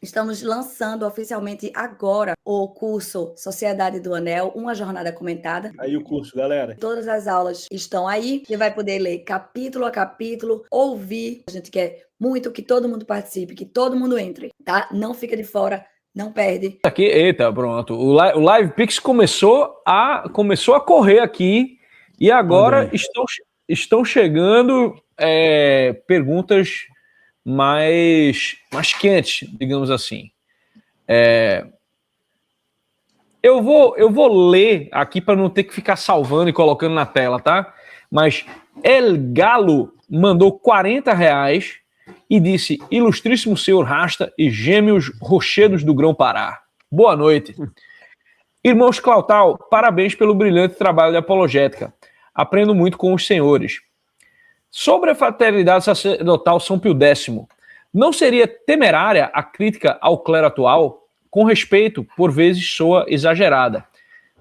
Estamos lançando oficialmente agora o curso Sociedade do Anel, uma jornada comentada. Aí o curso, galera. Todas as aulas estão aí. Você vai poder ler capítulo a capítulo, ouvir. A gente quer muito que todo mundo participe, que todo mundo entre, tá? Não fica de fora, não perde. Aqui, eita, pronto. O Live Pix começou a correr aqui e agora estão chegando perguntas mais quentes, digamos assim. Eu vou ler aqui para não ter que ficar salvando e colocando na tela, tá? Mas El Galo mandou R$40 e disse: Ilustríssimo senhor Rasta e gêmeos rochedos do Grão-Pará. Boa noite. Irmãos Clautal, parabéns pelo brilhante trabalho de apologética. Aprendo muito com os senhores. Sobre a fraternidade sacerdotal São Pio X, não seria temerária a crítica ao clero atual? Com respeito, por vezes soa exagerada.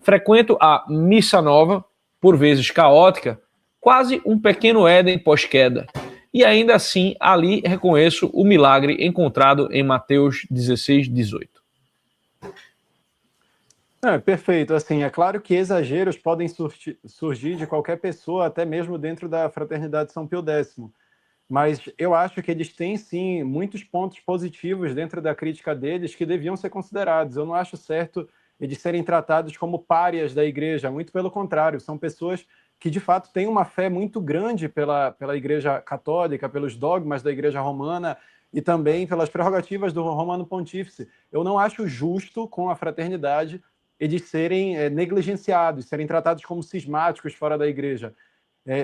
Frequento a missa nova, por vezes caótica, quase um pequeno Éden pós-queda. E ainda assim, ali reconheço o milagre encontrado em Mateus 16, 18. Perfeito. Assim, é claro que exageros podem surgir de qualquer pessoa, até mesmo dentro da Fraternidade São Pio X. Mas eu acho que eles têm, sim, muitos pontos positivos dentro da crítica deles que deviam ser considerados. Eu não acho certo eles serem tratados como párias da igreja, muito pelo contrário, são pessoas que, de fato, têm uma fé muito grande pela Igreja Católica, pelos dogmas da Igreja Romana e também pelas prerrogativas do Romano Pontífice. Eu não acho justo, com a fraternidade, eles serem negligenciados, serem tratados como cismáticos fora da igreja.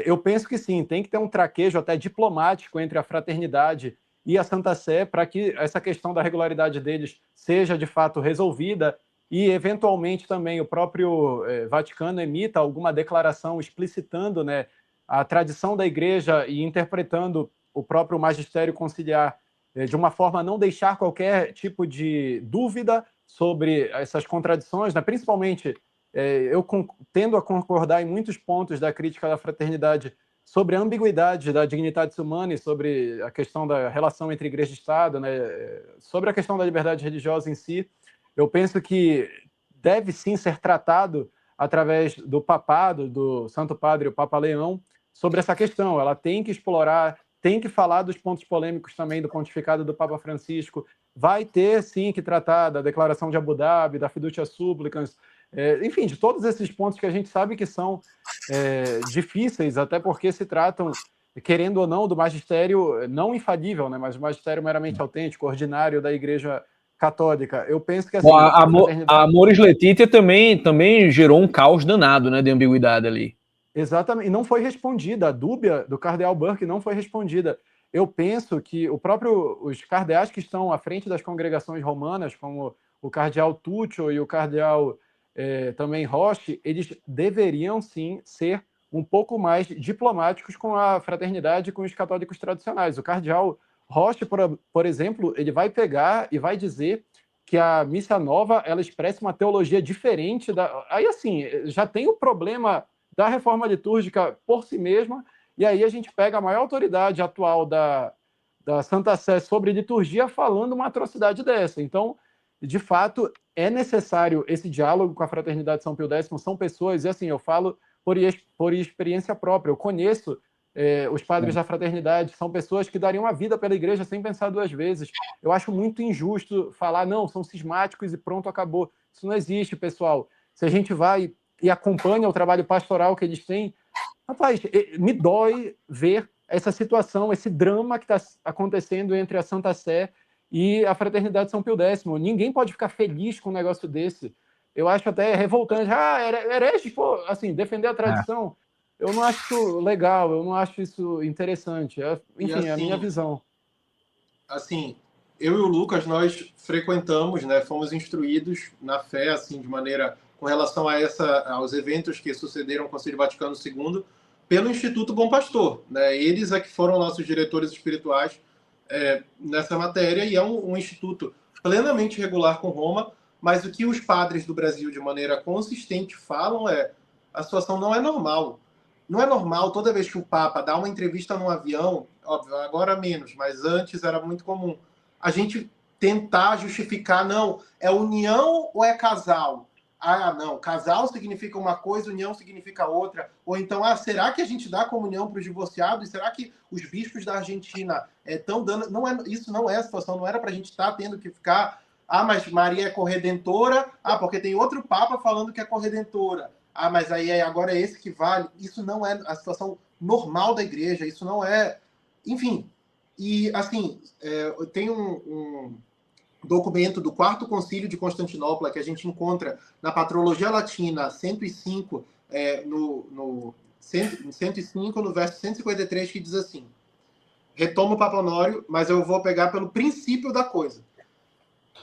Eu penso que sim, tem que ter um traquejo até diplomático entre a fraternidade e a Santa Sé para que essa questão da regularidade deles seja de fato resolvida e, eventualmente, também o próprio Vaticano emita alguma declaração explicitando, né, a tradição da igreja e interpretando o próprio magistério conciliar de uma forma a não deixar qualquer tipo de dúvida sobre essas contradições, né? Principalmente, eu tendo a concordar em muitos pontos da crítica da fraternidade sobre a ambiguidade da dignidade humana e sobre a questão da relação entre igreja e Estado, né? Sobre a questão da liberdade religiosa em si. Eu penso que deve sim ser tratado através do papado, do Santo Padre, o Papa Leão, sobre essa questão. Ela tem que explorar, tem que falar dos pontos polêmicos também do pontificado do Papa Francisco, vai ter, sim, que tratar da Declaração de Abu Dhabi, da Fiducia Supplicans, enfim, de todos esses pontos que a gente sabe que são difíceis, até porque se tratam, querendo ou não, do magistério não infalível, né, mas do magistério meramente autêntico, ordinário da Igreja Católica. Eu penso que assim, a Amoris Laetitia também gerou um caos danado, né, de ambiguidade ali. Exatamente, e não foi respondida. A dúbia do cardeal Burke não foi respondida. Eu penso que os cardeais que estão à frente das congregações romanas, como o cardeal Tuccio e o cardeal também Roche, eles deveriam sim ser um pouco mais diplomáticos com a fraternidade e com os católicos tradicionais. O cardeal Roche, por exemplo, ele vai pegar e vai dizer que a missa nova ela expressa uma teologia diferente Aí, assim, já tem o problema da reforma litúrgica por si mesma, e aí a gente pega a maior autoridade atual da Santa Sé sobre liturgia falando uma atrocidade dessa. Então, de fato, é necessário esse diálogo com a Fraternidade São Pio X. São pessoas, e assim, eu falo por experiência própria, eu conheço os padres da fraternidade, são pessoas que dariam a vida pela igreja sem pensar duas vezes. Eu acho muito injusto falar, não, são cismáticos e pronto, acabou. Isso não existe, pessoal. Se a gente vai e acompanha o trabalho pastoral que eles têm, rapaz, me dói ver essa situação, esse drama que está acontecendo entre a Santa Sé e a Fraternidade São Pio X. Ninguém pode ficar feliz com um negócio desse. Eu acho até revoltante. Herege, pô, assim, defender a tradição, eu não acho legal, eu não acho isso interessante. Enfim, assim, é a minha visão. Assim, eu e o Lucas, nós frequentamos, né, fomos instruídos na fé, assim, de maneira com relação aos eventos que sucederam ao Concílio Vaticano II, pelo Instituto Bom Pastor, né? Eles é que foram nossos diretores espirituais nessa matéria, e é um instituto plenamente regular com Roma, mas o que os padres do Brasil, de maneira consistente, falam a situação não é normal. Não é normal, toda vez que o Papa dá uma entrevista num avião, óbvio, agora menos, mas antes era muito comum, a gente tentar justificar, não, é união ou é casal? Ah, não, casal significa uma coisa, união significa outra. Ou então, será que a gente dá comunhão para os divorciados? Será que os bispos da Argentina estão dando... Isso não é a situação, não era para a gente estar tendo que ficar... mas Maria é corredentora, porque tem outro papa falando que é corredentora. Mas aí agora é esse que vale. Isso não é a situação normal da igreja, isso não é... Enfim, e assim, tem um documento do Quarto Concílio de Constantinopla que a gente encontra na Patrologia Latina 105, no 105, no verso 153, que diz assim, retomo o Papa Honório, mas eu vou pegar pelo princípio da coisa.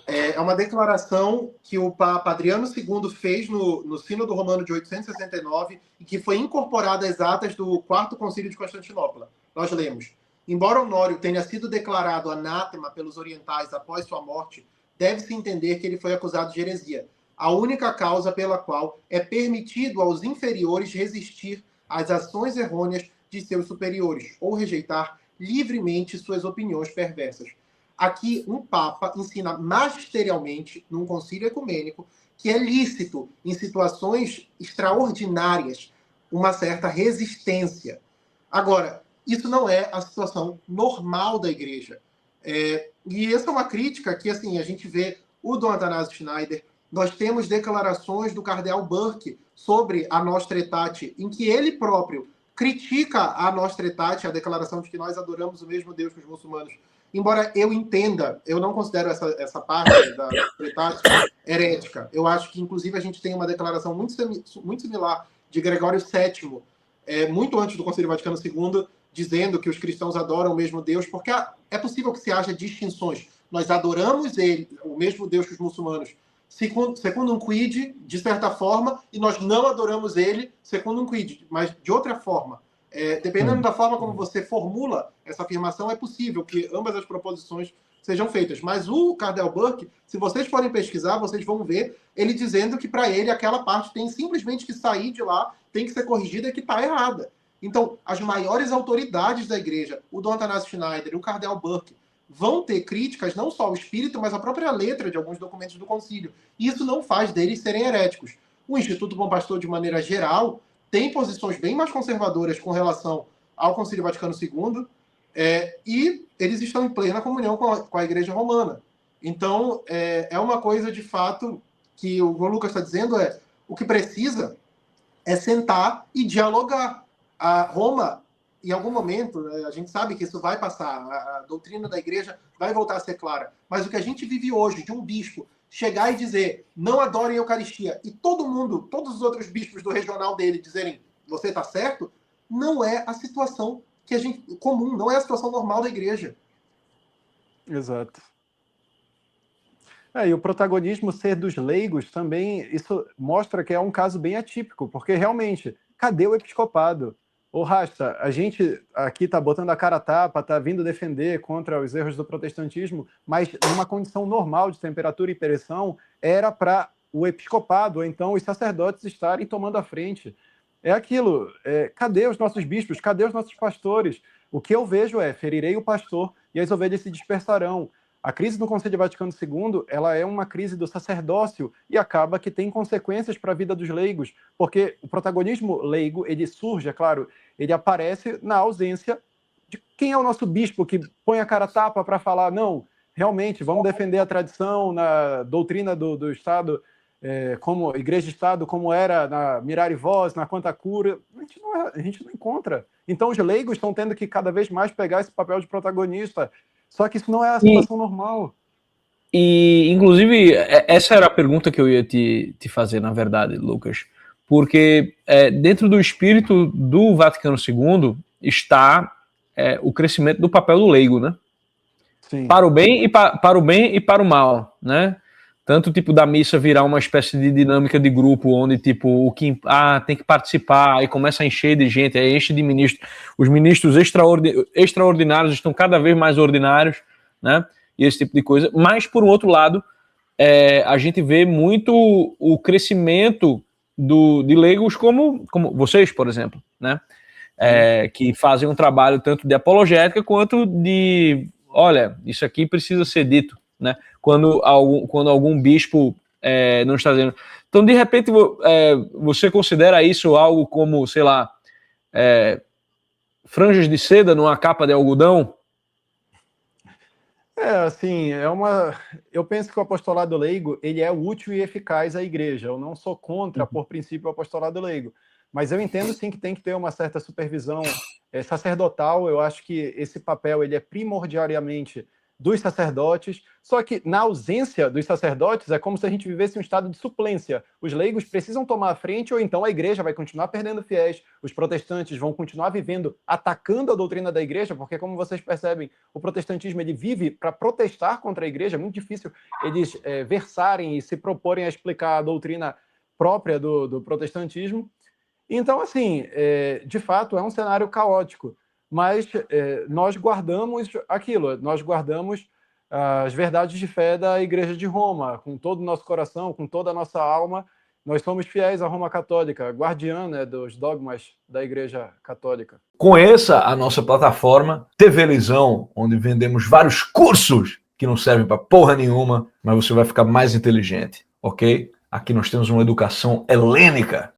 É uma declaração que o Papa Adriano II fez no Sínodo Romano de 869 e que foi incorporada às atas do Quarto Concílio de Constantinopla. Nós lemos: embora Honório tenha sido declarado anátema pelos orientais após sua morte, deve-se entender que ele foi acusado de heresia, a única causa pela qual é permitido aos inferiores resistir às ações errôneas de seus superiores ou rejeitar livremente suas opiniões perversas. Aqui, um papa ensina magisterialmente, num concílio ecumênico, que é lícito, em situações extraordinárias, uma certa resistência. Agora, isso não é a situação normal da igreja. E essa é uma crítica que, assim, a gente vê o Dom Athanásio Schneider, nós temos declarações do cardeal Burke sobre a Nostra Aetate, em que ele próprio critica a Nostra Aetate, a declaração de que nós adoramos o mesmo Deus que os muçulmanos. Embora eu entenda, eu não considero essa parte da Aetate herética. Eu acho que, inclusive, a gente tem uma declaração muito similar de Gregório VII, muito antes do Concílio Vaticano II, dizendo que os cristãos adoram o mesmo Deus, porque é possível que se haja distinções. Nós adoramos ele, o mesmo Deus que os muçulmanos, segundo um quid, de certa forma, e nós não adoramos ele segundo um quid, mas de outra forma. Dependendo da forma como você formula essa afirmação, é possível que ambas as proposições sejam feitas. Mas o cardeal Burke, se vocês forem pesquisar, vocês vão ver ele dizendo que, para ele, aquela parte tem simplesmente que sair de lá, tem que ser corrigida e que está errada. Então, as maiores autoridades da igreja, o Dom Athanásio Schneider, o cardeal Burke, vão ter críticas não só ao espírito, mas à própria letra de alguns documentos do concílio. E isso não faz deles serem heréticos. O Instituto Bom Pastor, de maneira geral, tem posições bem mais conservadoras com relação ao Concílio Vaticano II, e eles estão em plena comunhão com a Igreja Romana. Então, é uma coisa, de fato, que o João Lucas está dizendo, o que precisa é sentar e dialogar. A Roma, em algum momento, a gente sabe que isso vai passar, a doutrina da Igreja vai voltar a ser clara, mas o que a gente vive hoje, de um bispo chegar e dizer, não adorem a Eucaristia, e todos os outros bispos do regional dele dizerem, você está certo, não é a situação que a gente comum, não é a situação normal da igreja. Exato. E o protagonismo ser dos leigos também, isso mostra que é um caso bem atípico, porque realmente, cadê o episcopado? Ô Rasta, a gente aqui está botando a cara a tapa, está vindo defender contra os erros do protestantismo, mas numa condição normal de temperatura e pressão, era para o episcopado, ou então os sacerdotes estarem tomando a frente. É aquilo, cadê os nossos bispos, cadê os nossos pastores? O que eu vejo ferirei o pastor e as ovelhas se dispersarão. A crise do Concílio Vaticano II, ela é uma crise do sacerdócio e acaba que tem consequências para a vida dos leigos, porque o protagonismo leigo, ele surge, é claro, ele aparece na ausência de quem é o nosso bispo que põe a cara a tapa para falar, não, realmente, vamos defender a tradição na doutrina do Estado, como Igreja-Estado, como era na Mirare Vos, na Quanta Cura, a gente não encontra. Então os leigos estão tendo que cada vez mais pegar esse papel de protagonista. Só que isso não é a situação normal. E, inclusive, essa era a pergunta que eu ia te fazer, na verdade, Lucas. Porque dentro do espírito do Vaticano II está o crescimento do papel do leigo, né? Sim. Para o bem e para o mal, né? Tanto tipo da missa virar uma espécie de dinâmica de grupo, onde tipo tem que participar, aí começa a encher de gente, aí enche de ministros. Os ministros extraordinários estão cada vez mais ordinários, né? E esse tipo de coisa. Mas, por um outro lado, a gente vê muito o crescimento de leigos como vocês, por exemplo, né? Que fazem um trabalho tanto de apologética quanto de, olha, isso aqui precisa ser dito, né? Quando algum bispo não está dizendo. Então, de repente, você considera isso algo como, sei lá, franjas de seda numa capa de algodão? Assim, eu penso que o apostolado leigo, ele é útil e eficaz à igreja. Eu não sou contra, por princípio, o apostolado leigo. Mas eu entendo, sim, que tem que ter uma certa supervisão sacerdotal. Eu acho que esse papel, ele é primordialmente dos sacerdotes, só que na ausência dos sacerdotes é como se a gente vivesse um estado de suplência. Os leigos precisam tomar a frente ou então a igreja vai continuar perdendo fiéis, os protestantes vão continuar vivendo, atacando a doutrina da igreja, porque como vocês percebem, o protestantismo ele vive para protestar contra a igreja, é muito difícil eles versarem e se proporem a explicar a doutrina própria do protestantismo. Então, assim, de fato, é um cenário caótico, mas nós guardamos aquilo, nós guardamos as verdades de fé da Igreja de Roma, com todo o nosso coração, com toda a nossa alma. Nós somos fiéis à Roma Católica, guardiã, né, dos dogmas da Igreja Católica. Conheça a nossa plataforma TV Lisão, onde vendemos vários cursos que não servem para porra nenhuma, mas você vai ficar mais inteligente, ok? Aqui nós temos uma educação helênica.